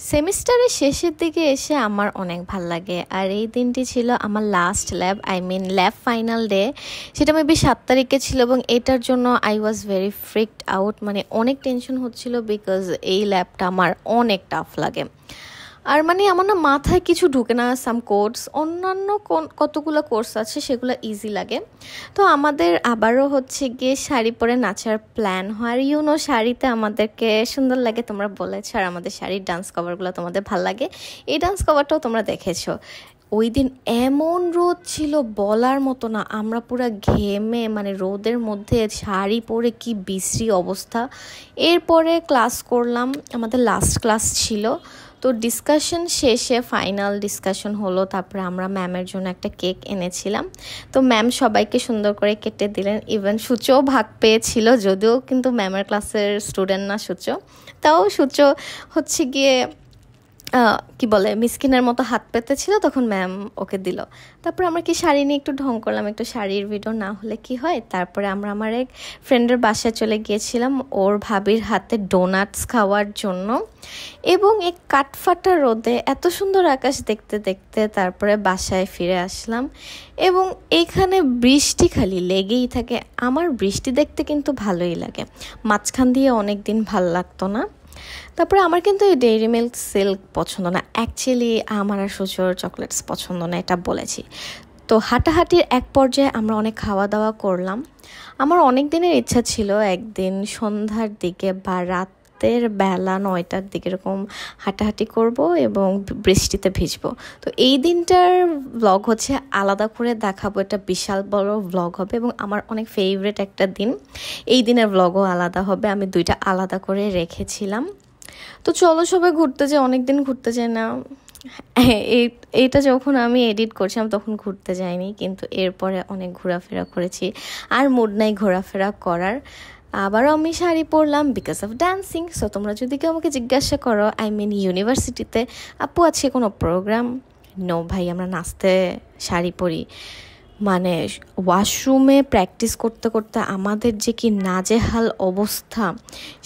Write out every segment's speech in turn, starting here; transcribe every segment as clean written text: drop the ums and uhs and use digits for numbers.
সেমিস্টারের শেষের দিকে এসে আমার অনেক ভাল লাগে। আর এই দিনটি ছিল আমার last lab, lab final day. সেটা মেবি 7 তারিখে ছিল এবং এটার জন্য I was very freaked out, মানে অনেক টেনশন হচ্ছিল বিকজ এই ল্যাবটা আমার অনেক টাফ লাগে। আর আমার না মাথায় কিছু ঢুকে না। সাম কোর্স, অন্যান্য কতগুলো কোর্স আছে সেগুলো ইজি লাগে। তো আমাদের আবারও হচ্ছে গিয়ে শাড়ি পরে নাচার প্ল্যান হয়। আর শাড়িতে আমাদেরকে সুন্দর লাগে, তোমরা বলেছো। আর আমাদের শাড়ির ডান্স কভারগুলো তোমাদের ভাল লাগে, এই ডান্স কভারটাও তোমরা দেখেছো। ওই দিন এমন রোদ ছিল বলার মতো না, আমরা পুরো ঘেমে রোদের মধ্যে শাড়ি পরে কি বিশ্রী অবস্থা। এরপরে ক্লাস করলাম, আমাদের লাস্ট ক্লাস ছিল। তো ডিসকাশন শেষে ফাইনাল ডিসকাশন হলো, তারপরে আমরা ম্যামের জন্য একটা কেক এনেছিলাম। তো ম্যাম সবাইকে সুন্দর করে কেটে দিলেন, ইভেন সূচও ভাগ পেয়েছিল, যদিও কিন্তু ম্যামের ক্লাসের স্টুডেন্ট না সূচ। তাও সূচ হচ্ছে গিয়ে কি বলে মিসকিনের মতো হাত পেতে ছিল, তখন ম্যাম ওকে দিল। তারপরে আমরা কি শাড়ি নিয়ে একটু ঢং করলাম, একটু শাড়ির ভিডিও না হলে কি হয়। তারপরে আমরা আমার এক ফ্রেন্ডের বাসায় চলে গিয়েছিলাম ওর ভাবির হাতে ডোনাটস খাওয়ার জন্য। এবং এই কাঠফাটা রোদে এত সুন্দর আকাশ দেখতে দেখতে তারপরে বাসায় ফিরে আসলাম। এবং এইখানে বৃষ্টি খালি লেগেই থাকে। আমার বৃষ্টি দেখতে কিন্তু ভালোই লাগে, মাঝখান দিয়ে অনেক দিন ভাল লাগতো না। তারপরে আমার কিন্তু এই ডেইরি মিল্ক সিল্ক পছন্দ না, অ্যাকচুয়ালি আমার আর সূচর চকলেটস পছন্দ না, এটা বলেছি। তো হাঁটাহাঁটির এক পর্যায়ে আমরা অনেক খাওয়া দাওয়া করলাম। আমার অনেক দিনের ইচ্ছা ছিল একদিন সন্ধ্যার দিকে বা রাতের বেলা 9টার দিকে এরকম হাঁটাহাঁটি করব এবং বৃষ্টিতে ভিজবো। তো এই দিনটার ব্লগ হচ্ছে আলাদা করে দেখাবো, এটা বিশাল বড় ব্লগ হবে এবং আমার অনেক ফেভারিট একটা দিন। এই দিনের ব্লগও আলাদা হবে, আমি দুইটা আলাদা করে রেখেছিলাম। তো চলো সবাই ঘুরতে যাই, অনেকদিন ঘুরতে যাই না। এইটা যখন আমি এডিট করছিলাম তখন ঘুরতে যাইনি, কিন্তু এরপরে অনেক ঘোরাফেরা করেছি, আর মুড নাই ঘোরাফেরা করার। আবারও আমি শাড়ি পরলাম বিকজ অফ ডান্সিং। সো তোমরা যদি কেউ আমাকে জিজ্ঞাসা করো ইউনিভার্সিটিতে আপু আছে কোনো প্রোগ্রাম, নো ভাই, আমরা নাচতে শাড়ি পরি। ওয়াশরুমে প্র্যাকটিস করতে করতে আমাদের যে কি নাজেহাল অবস্থা,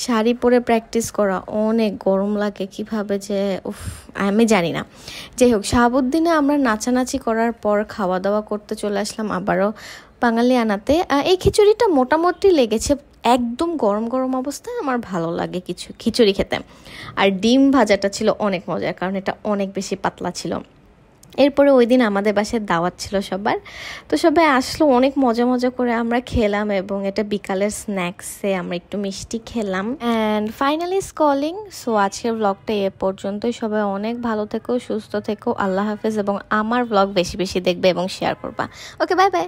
শাড়ি পরে প্র্যাকটিস করা, অনেক গরম লাগে কিভাবে যে আমি জানি না। যাই হোক, শাহাবুদ্দিনে আমরা নাচানাচি করার পর খাওয়া দাওয়া করতে চলে আসলাম আবারও বাঙালি আনাতে। এই খিচুড়িটা মোটামুটি লেগেছে, একদম গরম গরম অবস্থায় আমার ভালো লাগে কিছু খিচুড়ি খেতে। আর ডিম ভাজাটা ছিল অনেক মজার, কারণ এটা অনেক বেশি পাতলা ছিল। এরপরে ওই দিন আমাদের বাসায় দাওয়াত ছিল সবার, তো সবাই আসলো, অনেক মজা মজা করে আমরা খেলাম এবং এটা বিকালের স্ন্যাক্সে আমরা একটু মিষ্টি খেলাম। And finally scrolling. সো আজকের ব্লগটা এ পর্যন্তই। সবাই অনেক ভালো থেকো, সুস্থ থেকো, আল্লাহ হাফেজ, এবং আমার ব্লগ বেশি বেশি দেখবে এবং শেয়ার করবা। ওকে, বাই বাই।